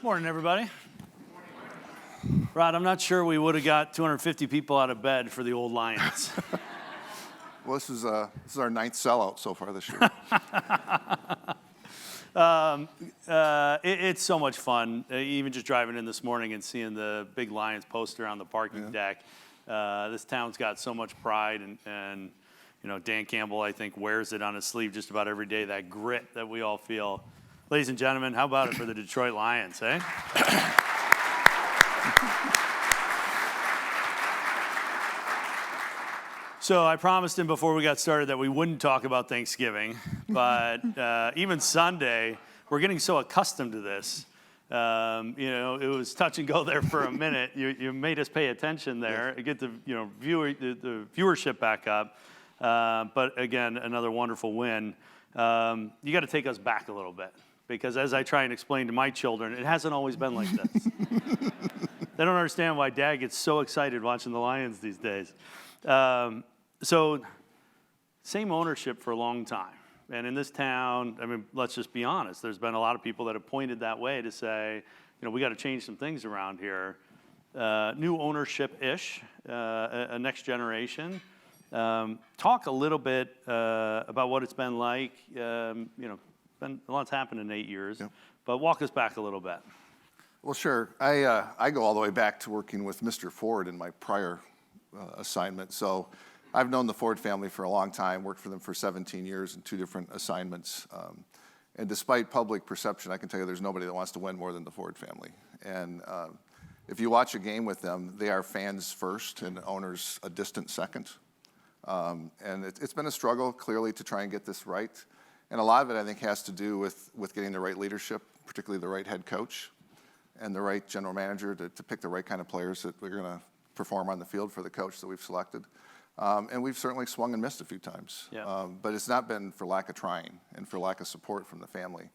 Morning, everybody. Rod, I'm not sure we would have got 250 people out of bed for the old Lions. Well, this is our ninth sellout so far this year. It's so much fun, even just driving in this morning and seeing the big Lions poster on the parking deck. This town's got so much pride, and you know, Dan Campbell, I think, wears it on his sleeve just about every day, that grit that we all feel. Ladies and gentlemen, how about it for the Detroit Lions, eh? So I promised him before we got started that we wouldn't talk about Thanksgiving, but even Sunday, we're getting so accustomed to this. You know, it was touch and go there for a minute. You made us pay attention there, get the the viewership back up. But again, another wonderful win. You got to take us back a little bit, because as I try and explain to my children, it hasn't always been like this. They don't understand why Dad gets so excited watching the Lions these days. So, same ownership for a long time. And in this town, I mean, let's just be honest, there's been a lot of people that have pointed that way to say, you know, we got to change some things around here. New ownership-ish, a next generation. Talk a little bit about what it's been like. You know, a lot's happened in 8 years, but walk us back a little bit. Well, sure. I go all the way back to working with Mr. Ford in my prior assignment. So I've known the Ford family for a long time, worked for them for 17 years in 2 different assignments. And despite public perception, I can tell you there's nobody that wants to win more than the Ford family. And if you watch a game with them, they are fans first and owners a distant second. And it's been a struggle, clearly, to try and get this right. And a lot of it, I think, has to do with getting the right leadership, particularly the right head coach and the right general manager to pick the right kind of players that we're going to perform on the field for the coach that we've selected. And we've certainly swung and missed a few times. But it's not been for lack of trying and for lack of support from the family.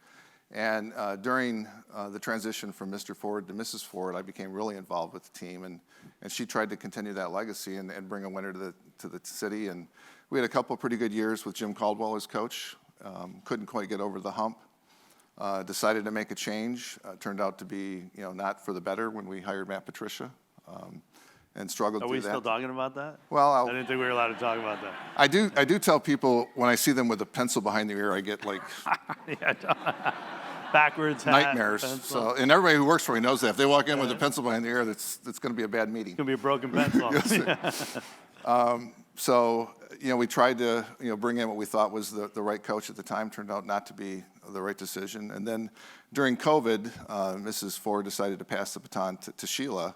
And during the transition from Mr. Ford to Mrs. Ford, I became really involved with the team. And she tried to continue that legacy and bring a winner to the city. And we had a couple of pretty good years with Jim Caldwell as coach. Couldn't quite get over the hump. Decided to make a change. Turned out to be, not for the better when we hired Matt Patricia. And struggled through that. Are we still talking about that? Well, I didn't think we were allowed to talk about that. I do tell people when I see them with a pencil behind their ear, I get like backwards hat, nightmares. So, and everybody who works for me knows that. If they walk in with a pencil behind their ear, that's going to be a bad meeting. It's going to be a broken pencil. So, we tried to bring in what we thought was the right coach at the time. Turned out not to be the right decision. And then during COVID, Mrs. Ford decided to pass the baton to Sheila.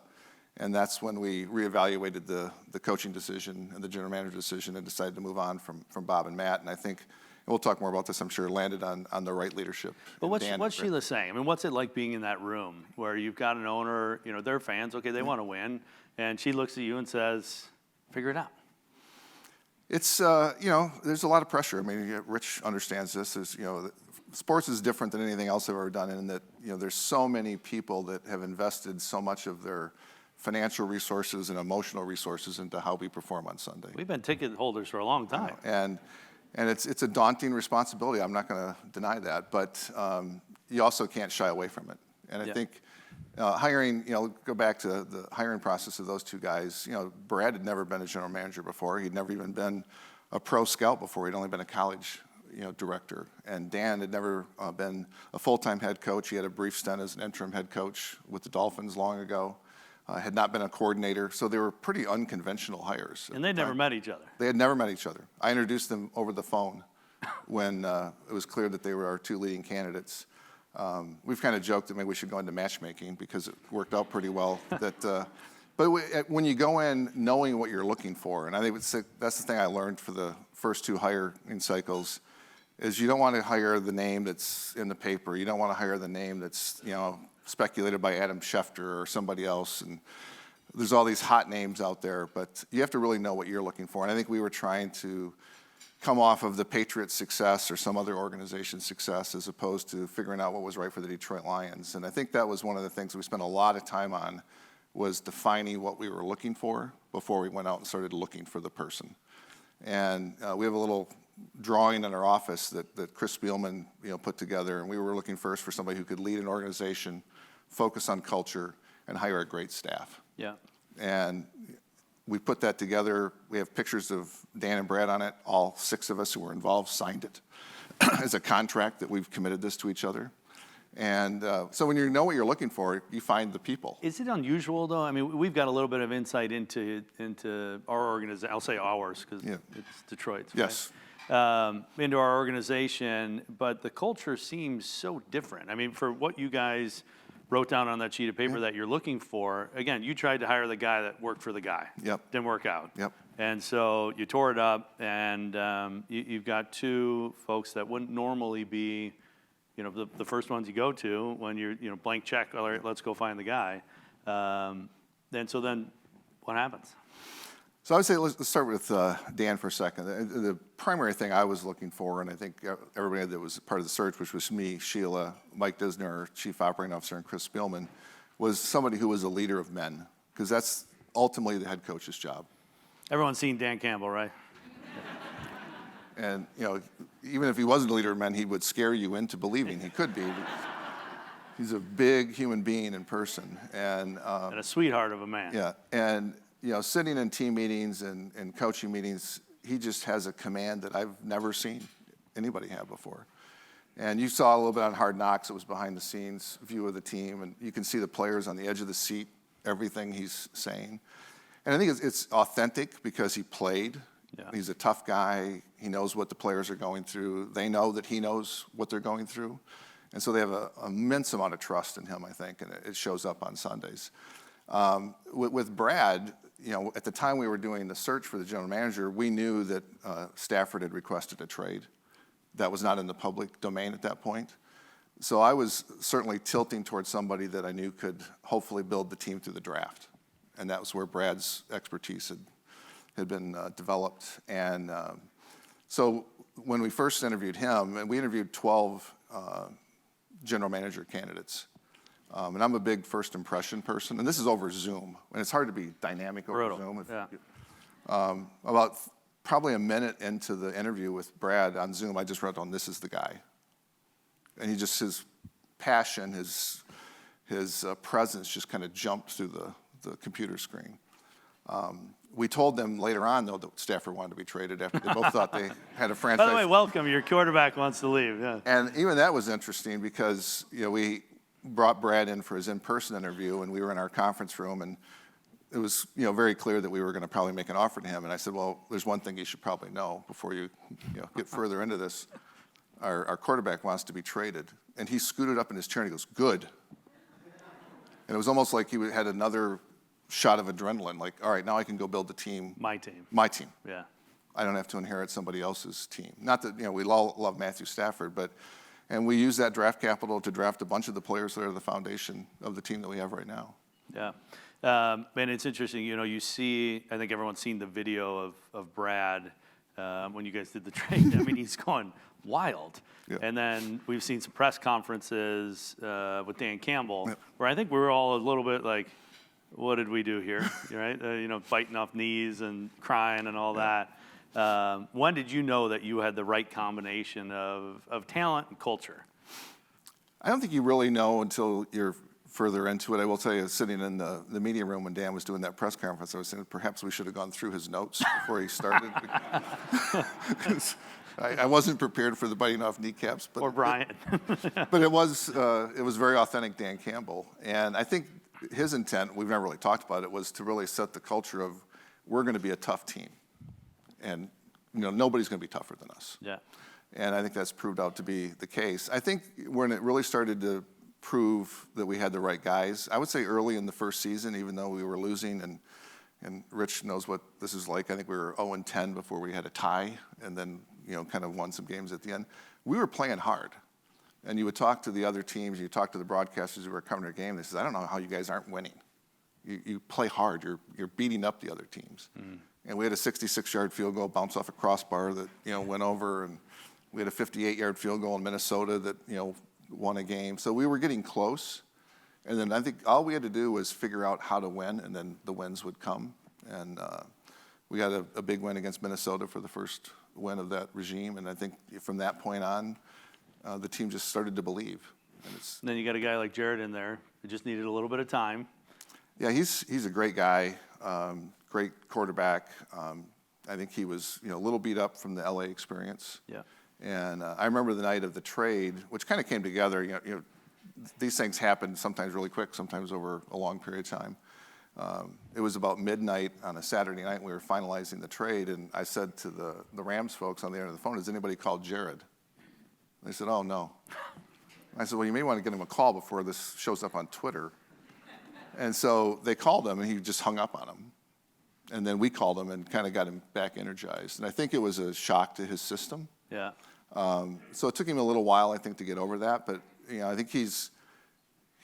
And that's when we reevaluated the coaching decision and the general manager decision and decided to move on from Bob and Matt. And I think, and we'll talk more about this, I'm sure, landed on the right leadership. But what's Sheila saying? I mean, what's it like being in that room where you've got an owner, they're fans, okay, they want to win, and she looks at you and says, figure it out. It's, there's a lot of pressure. I mean, Rich understands this. Sports is different than anything else I've ever done in that, there's so many people that have invested so much of their financial resources and emotional resources into how we perform on Sunday. We've been ticket holders for a long time. And it's a daunting responsibility. I'm not going to deny that, but you also can't shy away from it. And I think hiring, go back to the hiring process of those 2 guys. Brad had never been a general manager before. He'd never even been a pro scout before. He'd only been a college director. And Dan had never been a full-time head coach. He had a brief stint as an interim head coach with the Dolphins long ago. Had not been a coordinator, so they were pretty unconventional hires. And they'd never met each other. They had never met each other. I introduced them over the phone when it was clear that they were our 2 leading candidates. We've kind of joked that maybe we should go into matchmaking because it worked out pretty well. But when you go in knowing what you're looking for, and I think that's the thing I learned for the first 2 hiring cycles, is you don't want to hire the name that's in the paper. You don't want to hire the name that's, speculated by Adam Schefter or somebody else, and there's all these hot names out there, but you have to really know what you're looking for. And I think we were trying to come off of the Patriots' success or some other organization's success as opposed to figuring out what was right for the Detroit Lions. And I think that was one of the things we spent a lot of time on, was defining what we were looking for before we went out and started looking for the person. And we have a little drawing in our office that Chris Spielman put together, and we were looking first for somebody who could lead an organization focus on culture, and hire a great staff. Yeah. And we put that together. We have pictures of Dan and Brad on it. All 6 of us who were involved signed it as a contract that we've committed this to each other. And so when you know what you're looking for, you find the people. Is it unusual, though? I mean, we've got a little bit of insight into our organization. I'll say ours because it's Detroit's. Yes. Right? Into our organization, but the culture seems so different. I mean, for what you guys wrote down on that sheet of paper that you're looking for, again, you tried to hire the guy that worked for the guy. Yep. Didn't work out. Yep. And so you tore it up, and you've got 2 folks that wouldn't normally be, the first ones you go to when you're, blank check, all right, let's go find the guy. Then what happens? So I would say let's start with Dan for a second. The primary thing I was looking for, and I think everybody that was part of the search, which was me, Sheila, Mike Disner, our Chief Operating Officer, and Chris Spielman, was somebody who was a leader of men, because that's ultimately the head coach's job. Everyone's seen Dan Campbell, right? And, even if he wasn't a leader of men, he would scare you into believing he could be. He's a big human being in person. And a sweetheart of a man. Yeah. And, sitting in team meetings and coaching meetings, he just has a command that I've never seen anybody have before. And you saw a little bit on Hard Knocks. It was behind the scenes view of the team. And you can see the players on the edge of the seat, everything he's saying. And I think it's authentic because he played. Yeah. He's a tough guy. He knows what the players are going through. They know that he knows what they're going through. And so they have an immense amount of trust in him, I think, and it shows up on Sundays. With Brad, at the time we were doing the search for the general manager, we knew that Stafford had requested a trade. That was not in the public domain at that point. So I was certainly tilting towards somebody that I knew could hopefully build the team through the draft. And that was where Brad's expertise had been developed. And so when we first interviewed him, and we interviewed 12 general manager candidates. And I'm a big first impression person, and this is over Zoom. And it's hard to be dynamic over Zoom. About probably a minute into the interview with Brad on Zoom, I just wrote down, "This is the guy." And his passion, his presence just kind of jumped through the computer screen. We told them later on, though, that Stafford wanted to be traded after they both thought they had a franchise. By the way, welcome. Your quarterback wants to leave. Yeah. And even that was interesting because, we brought Brad in for his in-person interview, and we were in our conference room, and it was, very clear that we were going to probably make an offer to him. And I said, well, there's one thing you should probably know before you, get further into this. Our quarterback wants to be traded. And he scooted up in his chair and he goes, "Good." And it was almost like he had another shot of adrenaline, like, all right, now I can go build the team. My team. My team. Yeah. I don't have to inherit somebody else's team. Not that, we all love Matthew Stafford, and we use that draft capital to draft a bunch of the players that are the foundation of the team that we have right now. Yeah. And it's interesting, you see, I think everyone's seen the video of Brad when you guys did the trade. I mean, he's going wild. Yeah. And then we've seen some press conferences with Dan Campbell, where I think we were all a little bit like, what did we do here, right? Biting off knees and crying and all that. When did you know that you had the right combination of talent and culture? I don't think you really know until you're further into it. I will tell you, sitting in the media room when Dan was doing that press conference, I was saying perhaps we should have gone through his notes before he started. Because I wasn't prepared for the biting off kneecaps. But or Brian. But it was very authentic Dan Campbell. And I think his intent, we've never really talked about it, was to really set the culture of we're going to be a tough team. And, nobody's going to be tougher than us. Yeah. And I think that's proved out to be the case. I think when it really started to prove that we had the right guys, I would say early in the first season, even though we were losing, and Rich knows what this is like. I think we were 0-10 before we had a tie, and then, kind of won some games at the end. We were playing hard. And you would talk to the other teams, you talk to the broadcasters who were covering their game, they said, I don't know how you guys aren't winning. You play hard, you're beating up the other teams. Mm. And we had a 66-yard field goal bounce off a crossbar that, went over, and we had a 58-yard field goal in Minnesota that, won a game. So we were getting close. And then I think all we had to do was figure out how to win, and then the wins would come. And we had a big win against Minnesota for the first win of that regime. And I think from that point on, the team just started to believe. And then you got a guy like Jared in there, It just needed a little bit of time. Yeah, he's a great guy, great quarterback. I think he was a little beat up from the LA experience. Yeah. And I remember the night of the trade, which kind of came together. These things happen sometimes really quick, sometimes over a long period of time. It was about midnight on a Saturday night. We were finalizing the trade, and I said to the Rams folks on the end of the phone, "Has anybody called Jared?" They said, "Oh, no." I said, "Well, you may want to give him a call before this shows up on Twitter." And so they called him, and he just hung up on them. And then we called him and kind of got him back energized. And I think it was a shock to his system. Yeah. So it took him a little while, I think, to get over that. But I think he's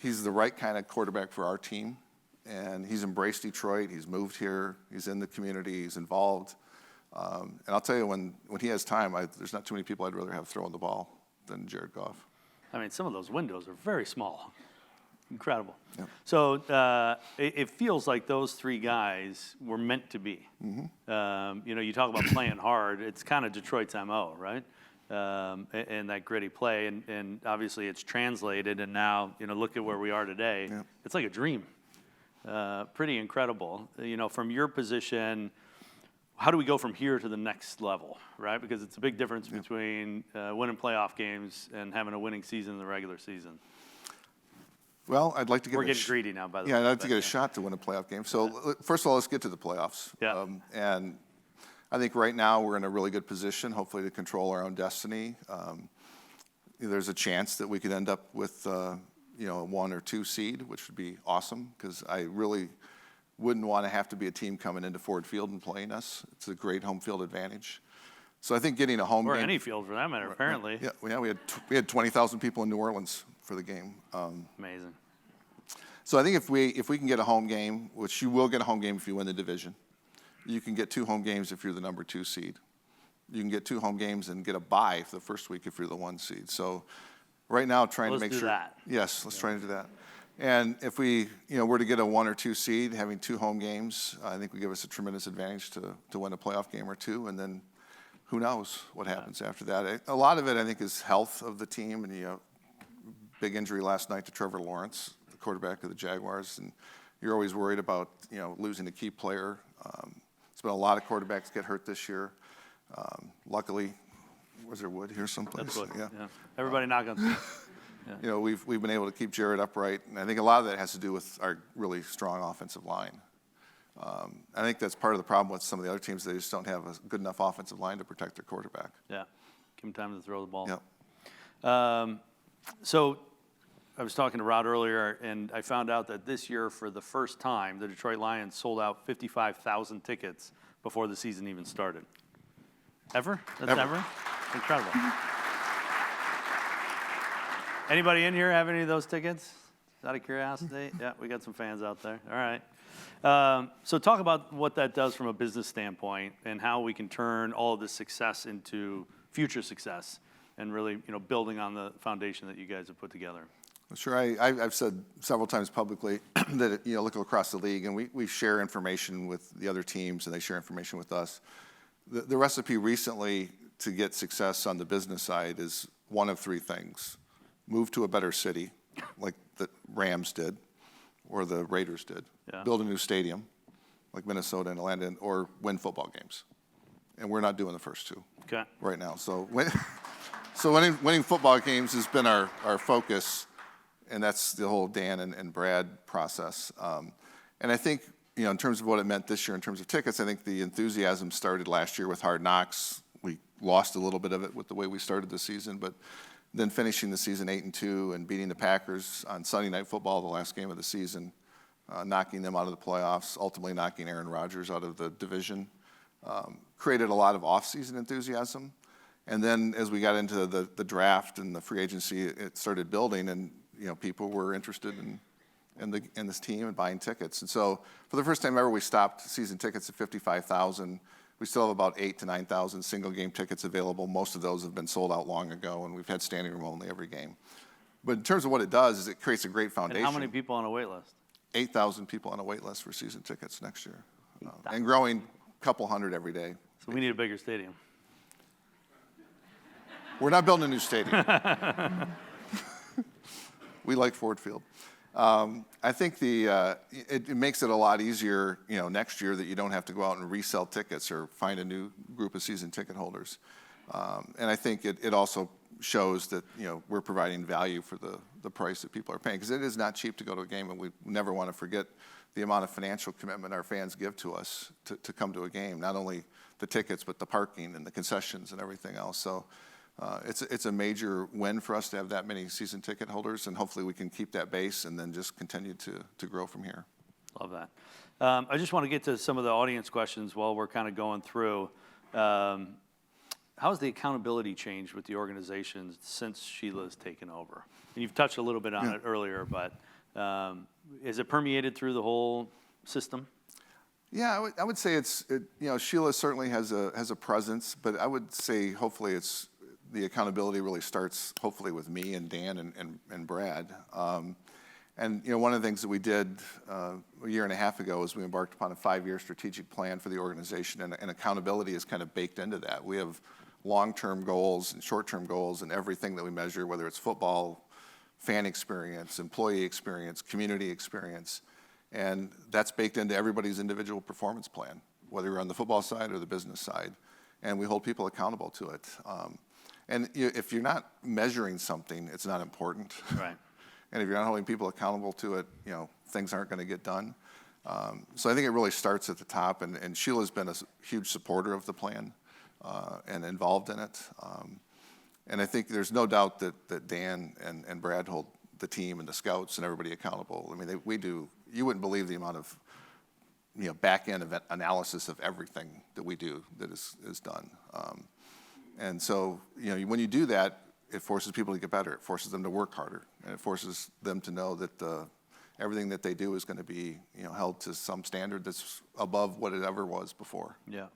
the right kind of quarterback for our team. And he's embraced Detroit. He's moved here. He's in the community. He's involved. And I'll tell you, when he has time, there's not too many people I'd rather have throwing the ball than Jared Goff. I mean, some of those windows are very small. Incredible. Yeah. So it feels like those three guys were meant to be. Mm-hmm. You talk about playing hard. It's kind of Detroit's MO, right? And that gritty play. And obviously it's translated. And now, look at where we are today. Yeah. It's like a dream. Pretty incredible. From your position, how do we go from here to the next level, right? Because it's a big difference between winning playoff games and having a winning season in the regular season. Well, I'd like to get We're getting greedy now, by the way. Yeah, I'd like to get a shot to win a playoff game. So first of all, let's get to the playoffs. Yeah. And I think right now we're in a really good position, hopefully, to control our own destiny. There's a chance that we could end up with a 1 or 2 seed, which would be awesome, because I really wouldn't want to have to be a team coming into Ford Field and playing us. It's a great home field advantage. So I think getting a home or game. Or any field, for that matter, apparently. Yeah, we had 20,000 people in New Orleans for the game. Amazing. So I think if we can get a home game, which you will get a home game if you win the division, you can get 2 home games if you're the number 2 seed. You can get 2 home games and get a bye for the first week if you're the 1 seed. So right now, trying to make sure. Let's do that. Yes, let's try to do that. And if we, were to get a 1 or 2 seed, having 2 home games, I think would give us a tremendous advantage to win a playoff game or 2, and then who knows what happens after that. A lot of it, I think, is health of the team, and big injury last night to Trevor Lawrence, the quarterback of the Jaguars, and you're always worried about losing a key player. It's been a lot of quarterbacks get hurt this year. Luckily, was there wood here someplace? That's wood. Yeah. Everybody knock on. Yeah. We've been able to keep Jared upright, and I think a lot of that has to do with our really strong offensive line. I think that's part of the problem with some of the other teams. They just don't have a good enough offensive line to protect their quarterback. Yeah. Give him time to throw the ball. Yep. So I was talking to Rod earlier, and I found out that this year, for the first time, the Detroit Lions sold out 55,000 tickets before the season even started. Ever? That's ever? Incredible. Anybody in here have any of those tickets? Out of curiosity? Yeah, we got some fans out there. All right. So talk about what that does from a business standpoint and how we can turn all of this success into future success and really, building on the foundation that you guys have put together. Sure. I've said several times publicly that, look across the league, and we share information with the other teams, and they share information with us. The recipe recently to get success on the business side is one of 3 things. Move to a better city, like the Rams did, or the Raiders did. Yeah. Build a new stadium, like Minnesota and Atlanta, or win football games. And we're not doing the first 2 right now. So winning football games has been our focus, and that's the whole Dan and Brad process. And I think, in terms of what it meant this year in terms of tickets, I think the enthusiasm started last year with Hard Knocks. We lost a little bit of it with the way we started the season, but then finishing the season 8-2 and beating the Packers on Sunday Night Football, the last game of the season, knocking them out of the playoffs, ultimately knocking Aaron Rodgers out of the division, created a lot of off-season enthusiasm. And then as we got into the draft and the free agency, it started building, and people were interested in this team and buying tickets. And so for the first time ever, we stopped season tickets at 55,000. We still have about 8,000 to 9,000 single game tickets available. Most of those have been sold out long ago, and we've had standing room only every game. But in terms of what it does, is it creates a great foundation. And how many people on a wait list? 8,000 people on a wait list for season tickets next year, and growing a couple hundred every day. So we need a bigger stadium. We're not building a new stadium. We like Ford Field. I think it makes it a lot easier, next year that you don't have to go out and resell tickets or find a new group of season ticket holders. And I think it also shows that, we're providing value for the price that people are paying, because it is not cheap to go to a game, and we never want to forget the amount of financial commitment our fans give to us to come to a game, not only the tickets, but the parking and the concessions and everything else. So it's a major win for us to have that many season ticket holders, and hopefully we can keep that base and then just continue to grow from here. Love that. I just want to get to some of the audience questions while we're kind of going through. How has the accountability changed with the organization since Sheila's taken over? And you've touched a little bit on it earlier, but is it permeated through the whole system? Yeah, I would say Sheila certainly has a presence, but I would say hopefully the accountability really starts hopefully with me and Dan and Brad. And one of the things that we did a year and a half ago is we embarked upon a 5-year strategic plan for the organization, and accountability is kind of baked into that. We have long-term goals and short-term goals and everything that we measure, whether it's football, fan experience, employee experience, community experience, and that's baked into everybody's individual performance plan, whether you're on the football side or the business side, and we hold people accountable to it. And if you're not measuring something, it's not important. Right. And if you're not holding people accountable to it, things aren't going to get done. So I think it really starts at the top, and Sheila's been a huge supporter of the plan and involved in it. And I think there's no doubt that Dan and Brad hold the team and the scouts and everybody accountable. I mean, we do. You wouldn't believe the amount of back-end analysis of everything that we do that is done. And so when you do that, it forces people to get better. It forces them to work harder, and it forces them to know that everything that they do is going to be held to some standard that's above what it ever was before. Yeah.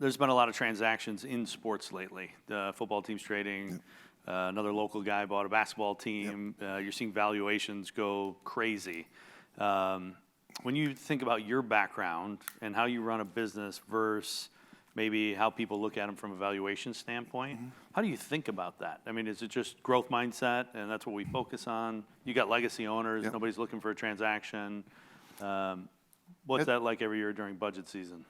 There's been a lot of transactions in sports lately. The football team's trading. Another local guy bought a basketball team. You're seeing valuations go crazy. When you think about your background and how you run a business versus maybe how people look at them from a valuation standpoint, how do you think about that? I mean, is it just growth mindset and that's what we focus on? You got legacy owners. Nobody's looking for a transaction. What's that like every year during budget season?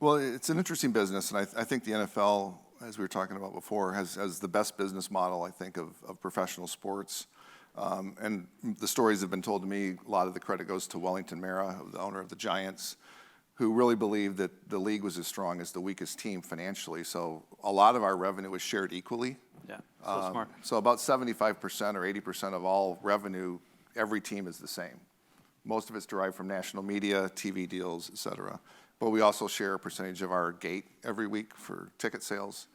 Well, it's an interesting business, and I think the NFL, as we were talking about before, has the best business model, I think, of professional sports. And the stories have been told to me, a lot of the credit goes to Wellington Mara, the owner of the Giants, who really believed that the league was as strong as the weakest team financially. So a lot of our revenue is shared equally. Yeah, so smart. So about 75% or 80% of all revenue, every team is the same. Most of it's derived from national media, TV deals, et cetera. But we also share a percentage of our gate every week for ticket sales.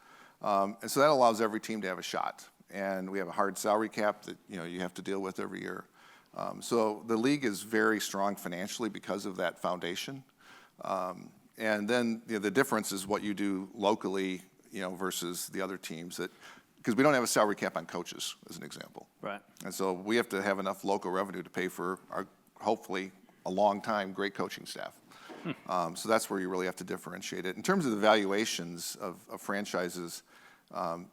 And so that allows every team to have a shot. And we have a hard salary cap that you have to deal with every year. So the league is very strong financially because of that foundation. And then the difference is what you do locally, versus the other teams, because we don't have a salary cap on coaches, as an example. Right. And so we have to have enough local revenue to pay for our, hopefully, a long time great coaching staff. So that's where you really have to differentiate it. In terms of the valuations of franchises,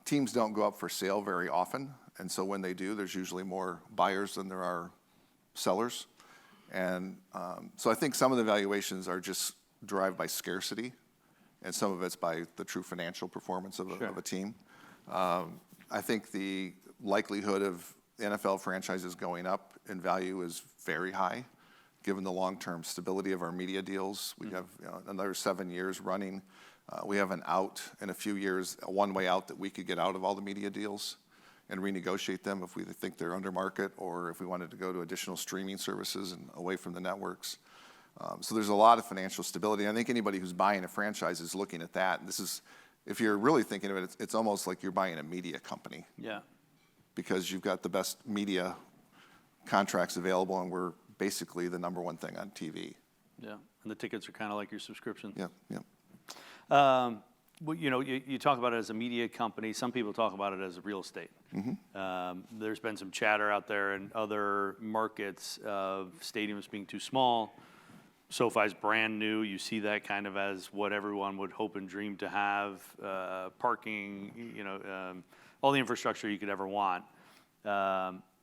teams don't go up for sale very often. And so when they do, there's usually more buyers than there are sellers. And so I think some of the valuations are just derived by scarcity, and some of it's by the true financial performance of a team. I think the likelihood of NFL franchises going up in value is very high, given the long-term stability of our media deals. We have another 7 years running. We have an out in a few years, a one-way out that we could get out of all the media deals and renegotiate them if we think they're under market, or if we wanted to go to additional streaming services and away from the networks. So there's a lot of financial stability. I think anybody who's buying a franchise is looking at that. And this is, if you're really thinking of it, it's almost like you're buying a media company. Yeah. Because you've got the best media contracts available, and we're basically the number one thing on TV. Yeah, and the tickets are kind of like your subscription. Yeah. Well, you talk about it as a media company. Some people talk about it as real estate. There's been some chatter out there in other markets of stadiums being too small. SoFi's brand new. You see that kind of as what everyone would hope and dream to have, parking, all the infrastructure you could ever want.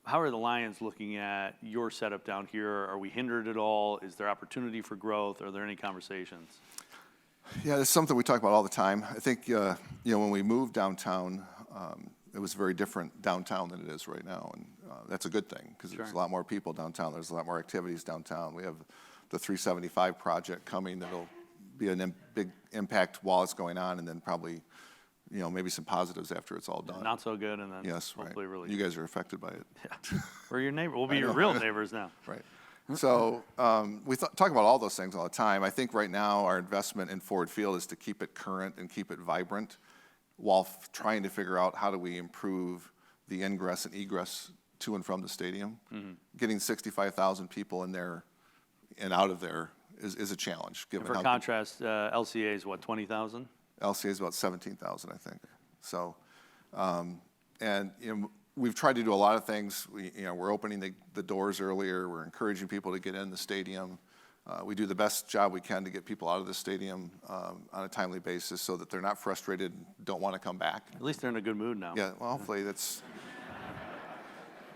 how are the Lions looking at your setup down here? Are we hindered at all? Is there opportunity for growth? Are there any conversations? Yeah, it's something we talk about all the time. I think, when we moved downtown, it was very different downtown than it is right now. And that's a good thing because there's a lot more people downtown. There's a lot more activities downtown. We have the 375 project coming that'll be a big impact while it's going on, and then probably, maybe some positives after it's all done. Not so good, and then Yes, hopefully right. really You guys are affected by it. Yeah. We're your neighbor. We'll be your real neighbors now. Right. So we talk about all those things all the time. I think right now our investment in Ford Field is to keep it current and keep it vibrant while trying to figure out how do we improve the ingress and egress to and from the stadium. Getting 65,000 people in there and out of there is a challenge. And for contrast, LCA is what, 20,000? LCA is about 17,000, I think. So, we've tried to do a lot of things. We're opening the doors earlier. We're encouraging people to get in the stadium. We do the best job we can to get people out of the stadium on a timely basis so that they're not frustrated, don't want to come back. At least they're in a good mood now. Yeah, well, hopefully that's...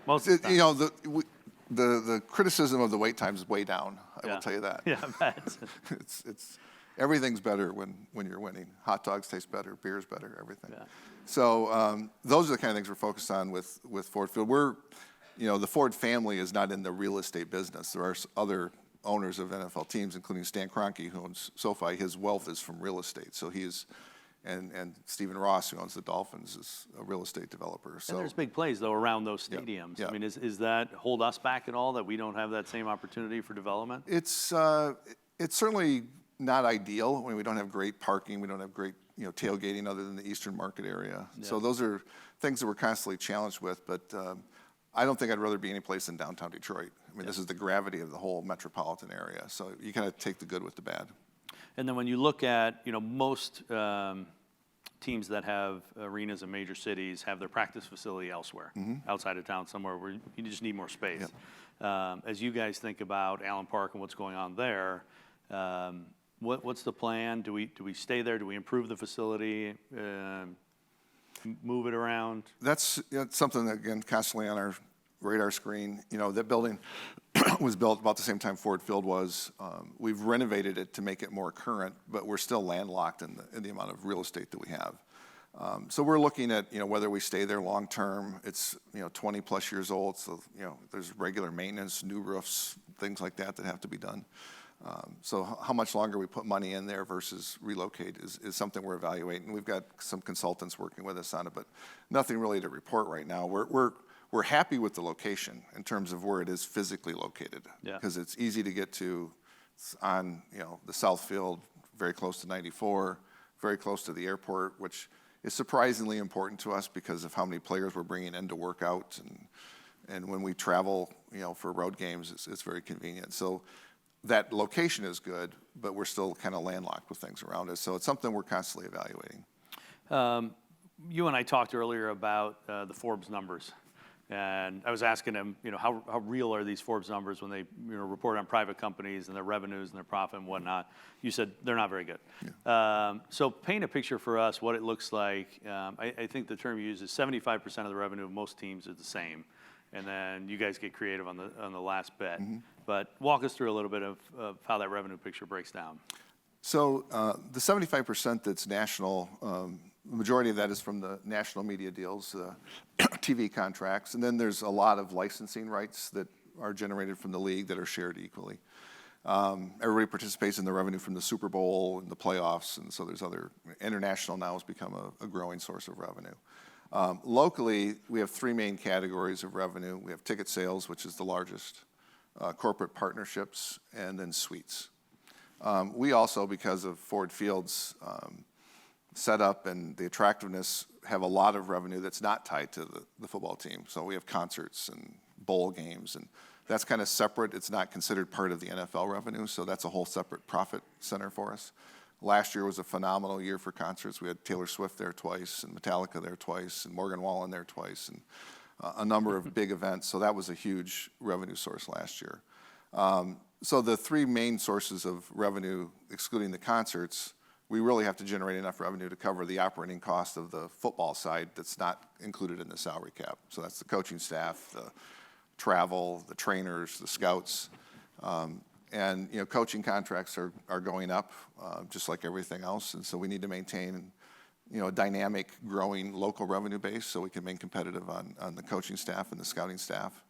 Most of the time. The criticism of the wait time is way down. I will tell you that. Yeah, I bet. It's everything's better when you're winning. Hot dogs taste better, beer's better, everything. Yeah. So those are the kind of things we're focused on with Ford Field. The Ford family is not in the real estate business. There are other owners of NFL teams, including Stan Kroenke, who owns SoFi. His wealth is from real estate. So and Stephen Ross, who owns the Dolphins, is a real estate developer. So And there's big plays, though, around those stadiums. Yeah. I mean, is that hold us back at all, that we don't have that same opportunity for development? It's certainly not ideal. I mean, we don't have great parking. We don't have great tailgating other than the Eastern Market area. Yeah. So those are things that we're constantly challenged with. But I don't think I'd rather be any place in downtown Detroit. I mean, this is the gravity of the whole metropolitan area. So you kind of take the good with the bad. And then when you look at most teams that have arenas in major cities have their practice facility elsewhere, outside of town somewhere where you just need more space. Yep. As you guys think about Allen Park and what's going on there, what's the plan? Do we stay there? Do we improve the facility? Move it around? That's something that, again, constantly on our radar screen. That building was built about the same time Ford Field was. We've renovated it to make it more current, but we're still landlocked in the amount of real estate that we have. So we're looking at whether we stay there long term. It's 20 plus years old, so there's regular maintenance, new roofs, things like that have to be done. So how much longer we put money in there versus relocate is something we're evaluating. We've got some consultants working with us on it, but nothing really to report right now. We're happy with the location in terms of where it is physically located, because it's easy to get to. It's on the South Field, very close to 94, very close to the airport, which is surprisingly important to us because of how many players we're bringing in to work out, and when we travel for road games, it's very convenient. So that location is good, but we're still kind of landlocked with things around us. So it's something we're constantly evaluating. You and I talked earlier about the Forbes numbers. And I was asking him, how real are these Forbes numbers when they report on private companies and their revenues and their profit and whatnot? You said they're not very good. Yeah. So paint a picture for us what it looks like. I think the term you use is 75% of the revenue of most teams is the same. And then you guys get creative on the last bit. But walk us through a little bit of how that revenue picture breaks down. So the 75% that's national, the majority of that is from the national media deals, TV contracts, and then there's a lot of licensing rights that are generated from the league that are shared equally. Everybody participates in the revenue from the Super Bowl and the playoffs, and so there's other, international now has become a growing source of revenue. Locally, we have three main categories of revenue. We have ticket sales, which is the largest, corporate partnerships, and then suites. We also, because of Ford Field's setup and the attractiveness, have a lot of revenue that's not tied to the football team. So we have concerts and bowl games, and that's kind of separate. It's not considered part of the NFL revenue, so that's a whole separate profit center for us. Last year was a phenomenal year for concerts. We had Taylor Swift there twice, and Metallica there twice, and Morgan Wallen there twice, and a number of big events. So that was a huge revenue source last year. So the three main sources of revenue, excluding the concerts, we really have to generate enough revenue to cover the operating cost of the football side that's not included in the salary cap. So that's the coaching staff, the travel, the trainers, the scouts. And coaching contracts are going up, just like everything else. And so we need to maintain, a dynamic, growing local revenue base so we can remain competitive on the coaching staff and the scouting staff.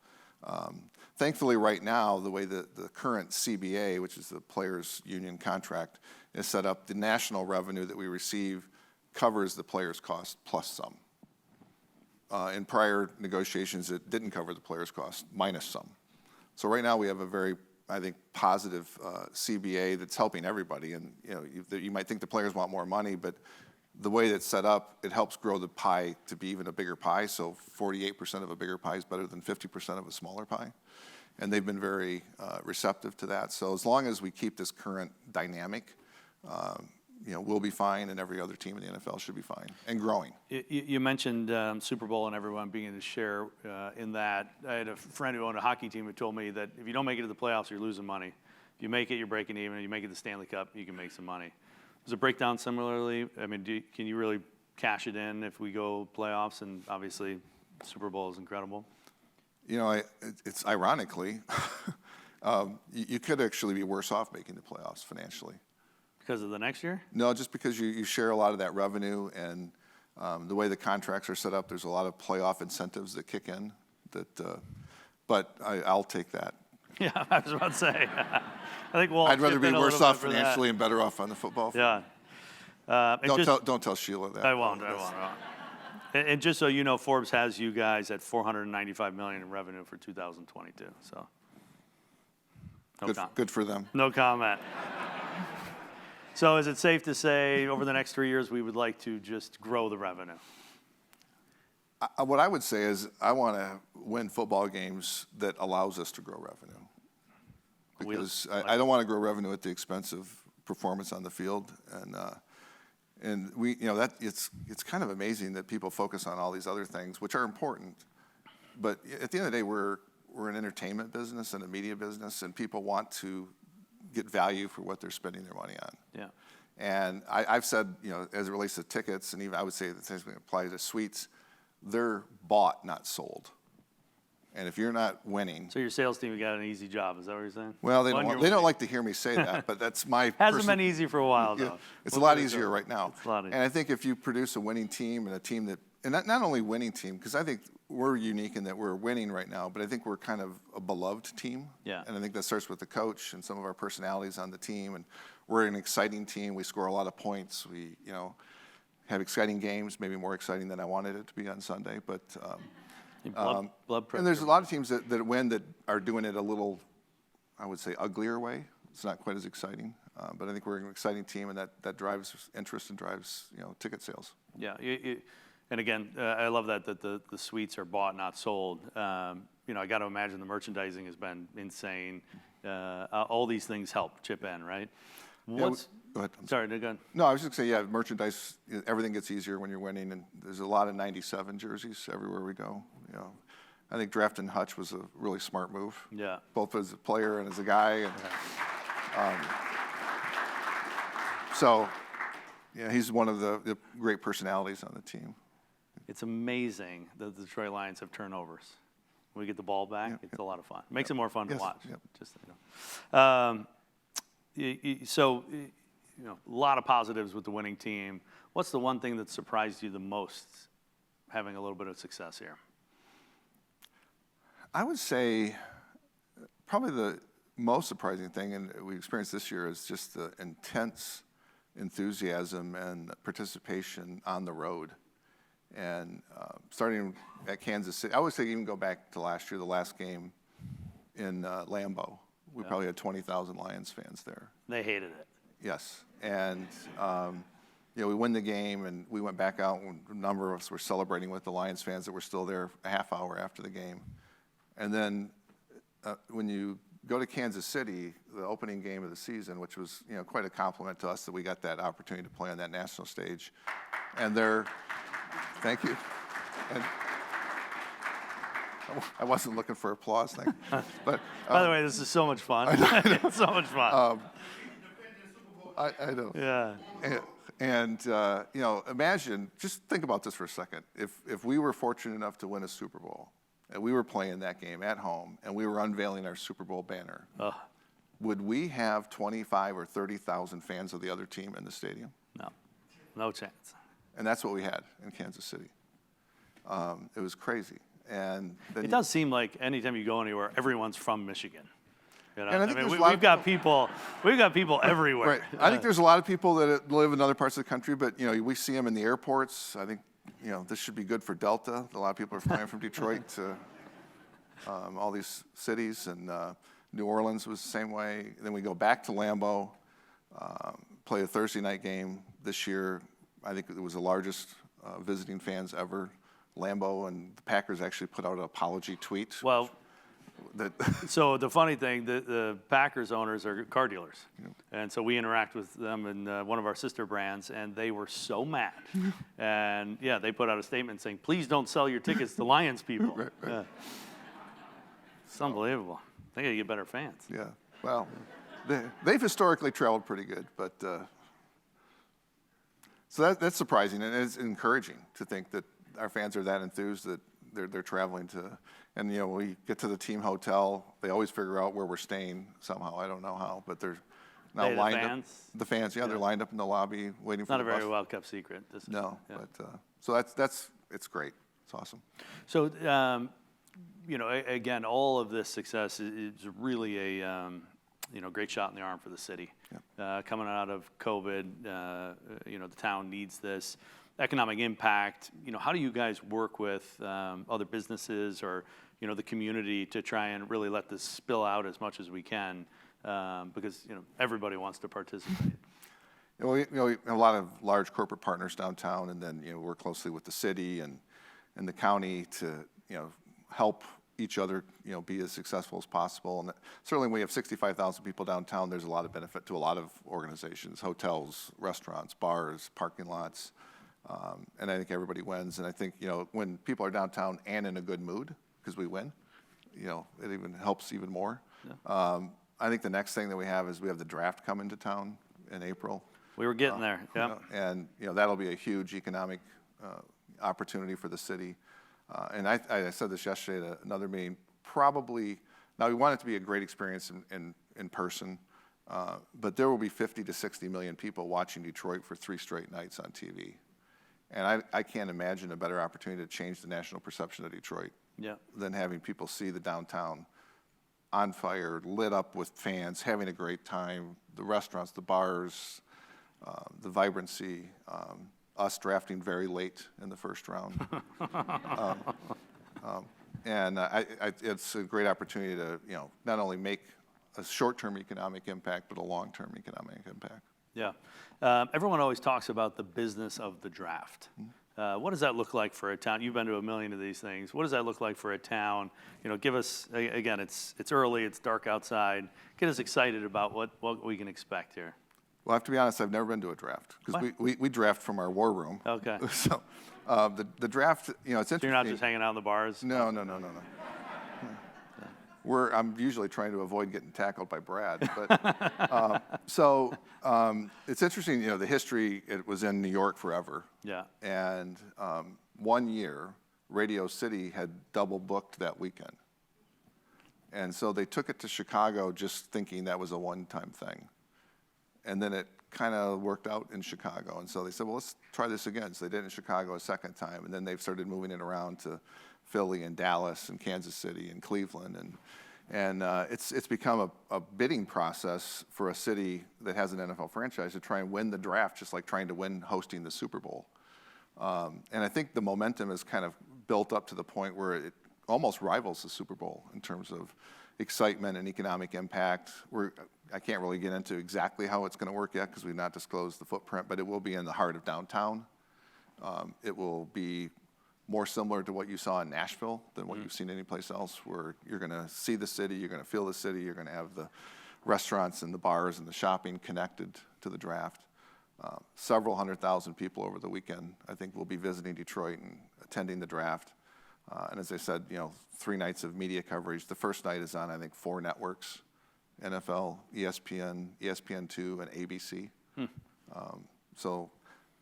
Thankfully, right now, the way that the current CBA, which is the players' union contract, is set up, the national revenue that we receive covers the players' cost plus some. In prior negotiations, it didn't cover the players' cost minus some. So right now we have a very, I think, positive CBA that's helping everybody. And you might think the players want more money, but the way that's set up, it helps grow the pie to be even a bigger pie. So 48% of a bigger pie is better than 50% of a smaller pie. And they've been very receptive to that. So as long as we keep this current dynamic, we'll be fine, and every other team in the NFL should be fine and growing. You mentioned Super Bowl and everyone being able to share in that. I had a friend who owned a hockey team who told me that if you don't make it to the playoffs, you're losing money. If you make it, you're breaking even. If you make it to the Stanley Cup, you can make some money. Does it break down similarly? I mean, can you really cash it in if we go playoffs? And obviously, Super Bowl is incredible. It's ironically, you could actually be worse off making the playoffs financially. Because of the next year? No, just because you share a lot of that revenue, and the way the contracts are set up, there's a lot of playoff incentives that kick in. But I'll take that. Yeah, I was about to say. I think I'd rather be worse off financially and better off on the football field. Yeah. Don't tell Sheila that. I won't. And just so you know, Forbes has you guys at $495 million in revenue for 2022. So, good for them. No comment. So, is it safe to say over the next 3 years we would like to just grow the revenue? What I would say is I want to win football games that allows us to grow revenue. Because I don't want to grow revenue at the expense of performance on the field, and we, that it's kind of amazing that people focus on all these other things, which are important, but at the end of the day, we're an entertainment business and a media business, and people want to get value for what they're spending their money on. Yeah. And I've said, as it relates to tickets, and even I would say that things apply to suites, they're bought, not sold. And if you're not winning, so your sales team got an easy job. Is that what you're saying? Well, they don't like to hear me say that, but that's my. Hasn't been easy for a while, though. Yeah, it's a lot easier right now. It's a lot easier. And I think if you produce a winning team and a team that, and not only winning team, because I think we're unique in that we're winning right now, but I think we're kind of a beloved team. Yeah. And I think that starts with the coach and some of our personalities on the team. And we're an exciting team. We score a lot of points. We, have exciting games, maybe more exciting than I wanted it to be on Sunday, but. Blood pressure. And there's a lot of teams that win that are doing it a little, I would say, uglier way. It's not quite as exciting, but I think we're an exciting team, and that drives interest and drives ticket sales. Yeah, and again, I love that the suites are bought, not sold. I got to imagine the merchandising has been insane. All these things help chip in, right? Go ahead. Sorry, go ahead. No, I was just going to say, merchandise, everything gets easier when you're winning, and there's a lot of 97 jerseys everywhere we go. I think drafting Hutch was a really smart move. Yeah. Both as a player and as a guy. And, so, he's one of the great personalities on the team. It's amazing that the Detroit Lions have turnovers. When we get the ball back, it's a lot of fun. It makes it more fun to watch. Yep. Just so So, a lot of positives with the winning team. What's the one thing that surprised you the most having a little bit of success here? I would say probably the most surprising thing, and we experienced this year, is just the intense enthusiasm and participation on the road. And starting at Kansas City, I would say even go back to last year, the last game in Lambeau. We probably had 20,000 Lions fans there. They hated it. Yes. And, we win the game, and we went back out, and a number of us were celebrating with the Lions fans that were still there a half hour after the game. And then when you go to Kansas City, the opening game of the season, which was, quite a compliment to us that we got that opportunity to play on that national stage. And thank you. And I wasn't looking for applause, thank you. But, by the way, this is so much fun. It's so much fun. I know. Yeah. And imagine, just think about this for a second. If we were fortunate enough to win a Super Bowl, and we were playing that game at home, and we were unveiling our Super Bowl banner, would we have 25 or 30,000 fans of the other team in the stadium? No, no chance. And that's what we had in Kansas City. It was crazy. And then it does seem like anytime you go anywhere, everyone's from Michigan. You know? And I think there's a we've lot of got people everywhere. Right. I think there's a lot of people that live in other parts of the country, but we see them in the airports. I think this should be good for Delta. A lot of people are flying from Detroit to all these cities, and New Orleans was the same way. Then we go back to Lambeau, play a Thursday night game this year. I think it was the largest visiting fans ever. Lambeau, and the Packers actually put out an apology tweet. Well, so the funny thing, the Packers owners are car dealers. And so we interact with them in one of our sister brands, and they were so mad. And yeah, they put out a statement saying, please don't sell your tickets to Lions people. Right. Yeah. It's unbelievable. They got to get better fans. Yeah, well, they've historically traveled pretty good, but so that's surprising, and it's encouraging to think that our fans are that enthused that they're traveling to, and we get to the team hotel, they always figure out where we're staying somehow. I don't know how, but they're now lined up. The fans, yeah, they're lined up in the lobby waiting for the bus. Not a very well kept secret. No, yeah. But so it's great. It's awesome. So again, all of this success is really a great shot in the arm for the city. Yeah. Coming out of COVID, the town needs this. Economic impact, how do you guys work with other businesses or, the community to try and really let this spill out as much as we can? Because, everybody wants to participate. We have a lot of large corporate partners downtown, and then, work closely with the city and the county to, help each other, be as successful as possible. And certainly when we have 65,000 people downtown, there's a lot of benefit to a lot of organizations, hotels, restaurants, bars, parking lots. And I think everybody wins. And I think, when people are downtown and in a good mood, because we win, it even helps even more. Yeah. I think the next thing that we have is we have the draft coming to town in April. We were getting there, yeah. And, that'll be a huge economic opportunity for the city. And I said this yesterday at another meeting, probably, now we want it to be a great experience in person, but there will be 50 to 60 million people watching Detroit for 3 straight nights on TV. And I can't imagine a better opportunity to change the national perception of Detroit than having people see the downtown on fire, lit up with fans, having a great time, the restaurants, the bars, the vibrancy, us drafting very late in the first round. And it's a great opportunity to, not only make a short-term economic impact, but a long-term economic impact. Yeah. Everyone always talks about the business of the draft. What does that look like for a town? You've been to a million of these things. What does that look like for a town? Give us, again, it's early, it's dark outside. Get us excited about what we can expect here. Well, I have to be honest, I've never been to a draft, because we draft from our war room. Okay. So the draft, it's interesting. So you're not just hanging out in the bars? No. I'm usually trying to avoid getting tackled by Brad. But it's interesting, the history, it was in New York forever. Yeah. And 1 year, Radio City had double booked that weekend. And so they took it to Chicago just thinking that was a one-time thing. And then it kind of worked out in Chicago. And so they said, well, let's try this again. So they did it in Chicago a second time. And then they've started moving it around to Philly and Dallas and Kansas City and Cleveland. And it's become a bidding process for a city that has an NFL franchise to try and win the draft, just like trying to win hosting the Super Bowl. And I think the momentum is kind of built up to the point where it almost rivals the Super Bowl in terms of excitement and economic impact. I can't really get into exactly how it's going to work yet because we've not disclosed the footprint, but it will be in the heart of downtown. It will be more similar to what you saw in Nashville than what you've seen anyplace else, where you're going to see the city, you're going to feel the city, you're going to have the restaurants and the bars and the shopping connected to the draft. Several 100,000 people over the weekend, I think, will be visiting Detroit and attending the draft. And as I said, 3 nights of media coverage. The first night is on, I think, 4 networks: NFL, ESPN, ESPN2, and ABC. So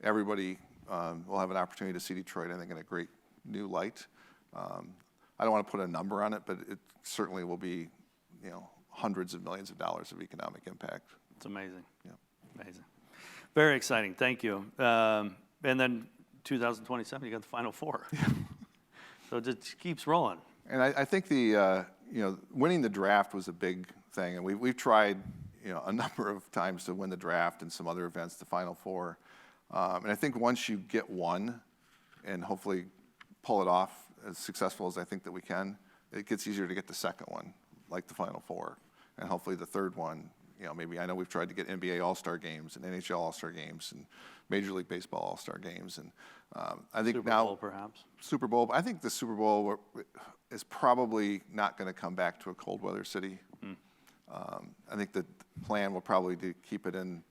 everybody will have an opportunity to see Detroit, I think, in a great new light. I don't want to put a number on it, but it certainly will be, hundreds of millions of dollars of economic impact. It's amazing. Yeah. Amazing. Very exciting. Thank you. And then 2027, you got the Final Four. So it just keeps rolling. And I think the winning the draft was a big thing, and we've tried a number of times to win the draft and some other events, the Final Four. And I think once you get one, and hopefully pull it off as successful as I think that we can, it gets easier to get the second one, like the Final Four, and hopefully the third one. Maybe I know we've tried to get NBA All-Star games and NHL All-Star games and Major League Baseball All-Star games, and I think Super now Bowl, perhaps. Super Bowl. I think the Super Bowl is probably not going to come back to a cold weather city. I think the plan will probably to keep it in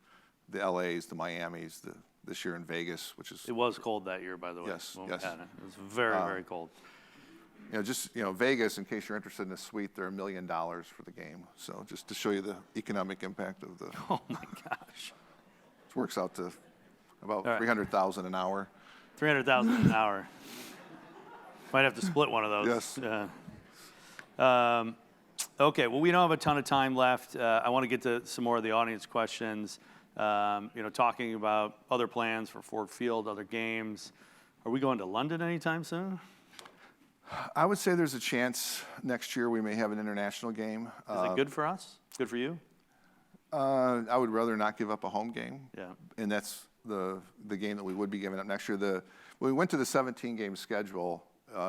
the LAs, the Miamis, this year in Vegas, which is. It was cold that year, by the way. Yes, when yes. we had it. It was very, very cold. Vegas, in case you're interested in a suite, they're $1 million for the game. So just to show you the economic impact of the. Oh my gosh. It works out to about right. $300,000 an hour. $300,000 an hour. Might have to split one of those. Yes. Okay, well, we don't have a ton of time left. I want to get to some more of the audience questions. Talking about other plans for Ford Field, other games. Are we going to London anytime soon? I would say there's a chance next year we may have an international game. Is it good for us? Good for you? I would rather not give up a home game. Yeah. And that's the game that we would be giving up next year. When we went to the 17-game schedule,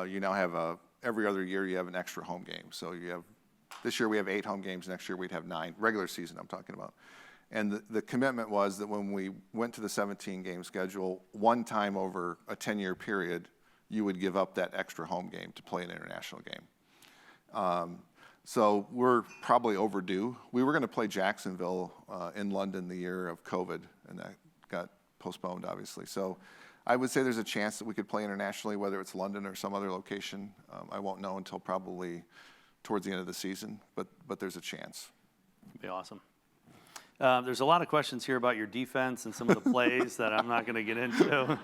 you now have every other year you have an extra home game. So this year we have 8 home games. Next year we'd have 9, regular season I'm talking about. And the commitment was that when we went to the 17-game schedule, one time over a 10-year period, you would give up that extra home game to play an international game. So we're probably overdue. We were going to play Jacksonville in London the year of COVID, and that got postponed, obviously. So I would say there's a chance that we could play internationally, whether it's London or some other location. I won't know until probably towards the end of the season, but there's a chance. It'd be awesome. There's a lot of questions here about your defense and some of the plays that I'm not going to get into.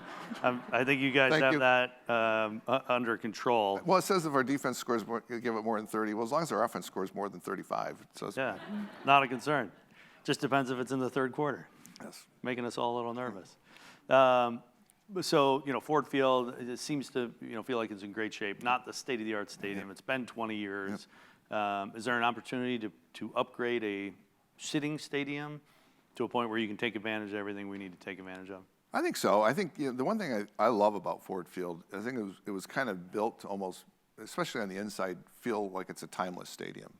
I think you guys have that under control. Well, it says if our defense scores give it more than 30. Well, as long as our offense scores more than 35. Yeah, not a concern. Just depends if it's in the third quarter. Yes. Making us all a little nervous. So, Ford Field, it seems to, feel like it's in great shape. Not the state-of-the-art stadium. It's been 20 years. Is there an opportunity to upgrade a sitting stadium to a point where you can take advantage of everything we need to take advantage of? I think so. I think the one thing I love about Ford Field, I think it was kind of built to almost, especially on the inside, feel like it's a timeless stadium.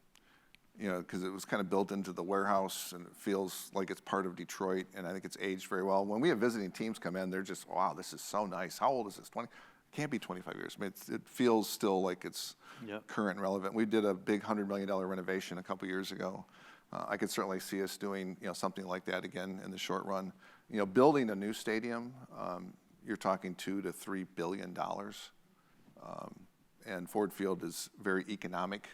Because it was kind of built into the warehouse, and it feels like it's part of Detroit, and I think it's aged very well. When we have visiting teams come in, they're just, wow, this is so nice. How old is this? 20? It can't be 25 years. I mean, it feels still like it's current and relevant. We did a big $100 million renovation a couple years ago. I could certainly see us doing something like that again in the short run. Building a new stadium, you're talking $2 to $3 billion, and Ford Field is very economic,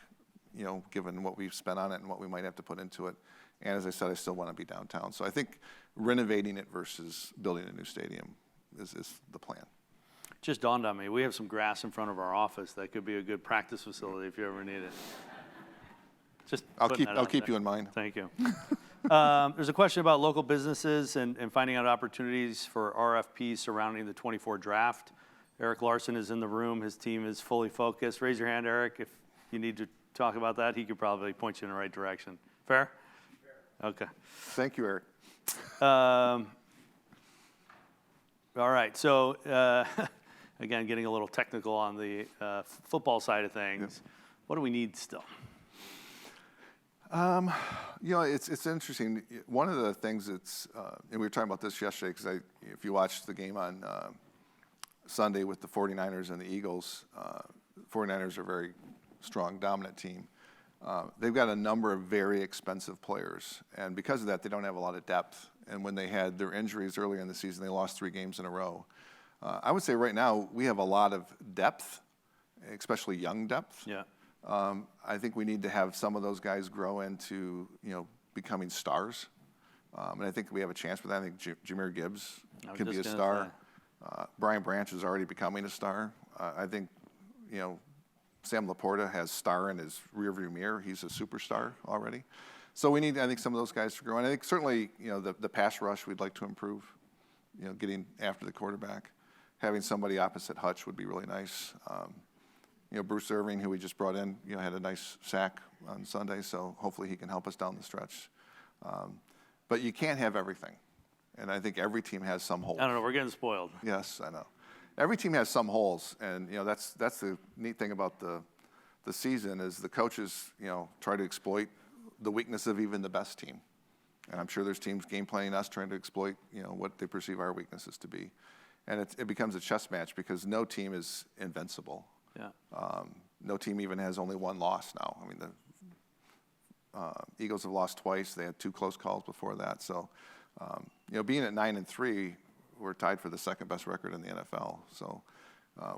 given what we've spent on it and what we might have to put into it. And as I said, I still want to be downtown. So I think renovating it versus building a new stadium is the plan. Just dawned on me, we have some grass in front of our office that could be a good practice facility if you ever need it. I'll keep you in mind. Thank you. There's a question about local businesses and finding out opportunities for RFPs surrounding the 24 draft. Eric Larson is in the room. His team is fully focused. Raise your hand, Eric, if you need to talk about that. He could probably point you in the right direction. Fair? Fair. Okay. Thank you, Eric. All right. So, again, getting a little technical on the football side of things. Yep. What do we need still? It's interesting. One of the things that's, and we were talking about this yesterday, because if you watched the game on Sunday with the 49ers and the Eagles, 49ers are a very strong, dominant team. They've got a number of very expensive players, and because of that, they don't have a lot of depth. And when they had their injuries earlier in the season, they lost 3 games in a row. I would say right now we have a lot of depth, especially young depth. Yeah. I think we need to have some of those guys grow into, becoming stars. And I think we have a chance for that. I think Jahmyr Gibbs can be a star. Brian Branch is already becoming a star. I think, Sam Laporta has star in his rearview mirror. He's a superstar already. So we need, I think, some of those guys to grow. And I think certainly, the pass rush we'd like to improve, getting after the quarterback. Having somebody opposite Hutch would be really nice. Bruce Irving, who we just brought in, had a nice sack on Sunday, so hopefully he can help us down the stretch. But you can't have everything. And I think every team has some holes. I don't know, we're getting spoiled. Yes, I know. Every team has some holes, and that's the neat thing about the season is the coaches try to exploit the weakness of even the best team, and I'm sure there's teams game planning us trying to exploit what they perceive our weaknesses to be, and it becomes a chess match because no team is invincible. Yeah. No team even has only one loss now. I mean the Eagles have lost twice. They had 2 close calls before that. So being at 9-3. We're tied for the second best record in the NFL. So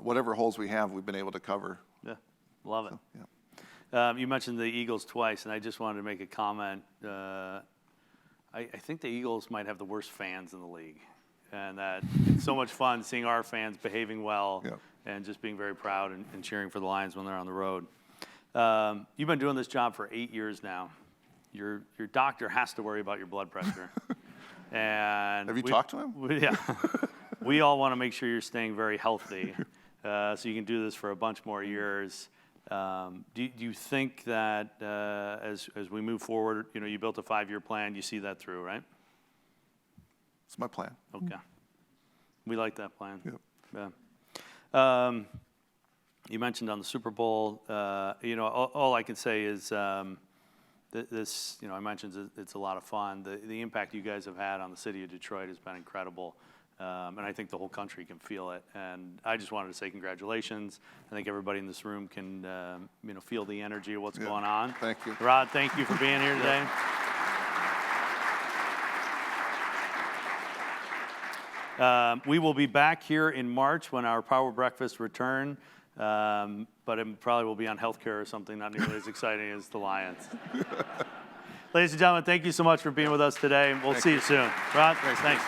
whatever holes we have, we've been able to cover. Yeah, love it. So, yeah. You mentioned the Eagles twice, and I just wanted to make a comment. I think the Eagles might have the worst fans in the league, and that it's so much fun seeing our fans behaving well and just being very proud and cheering for the Lions when they're on the road. You've been doing this job for 8 years now. Your doctor has to worry about your blood pressure. And have you talked to him? Yeah. We all want to make sure you're staying very healthy, so you can do this for a bunch more years. Do you think that as we move forward, you built a 5-year plan, you see that through, right? It's my plan. Okay. We like that plan. Yep. Yeah. You mentioned on the Super Bowl, all I can say is this, I mentioned it's a lot of fun. The impact you guys have had on the city of Detroit has been incredible. And I think the whole country can feel it. And I just wanted to say congratulations. I think everybody in this room can, feel the energy of what's going on. Thank you. Rod, thank you for being here today. We will be back here in March when our Power Breakfast return. But it probably will be on healthcare or something not nearly as exciting as the Lions. Ladies and gentlemen, thank you so much for being with us today. We'll see you soon. Rod, thanks.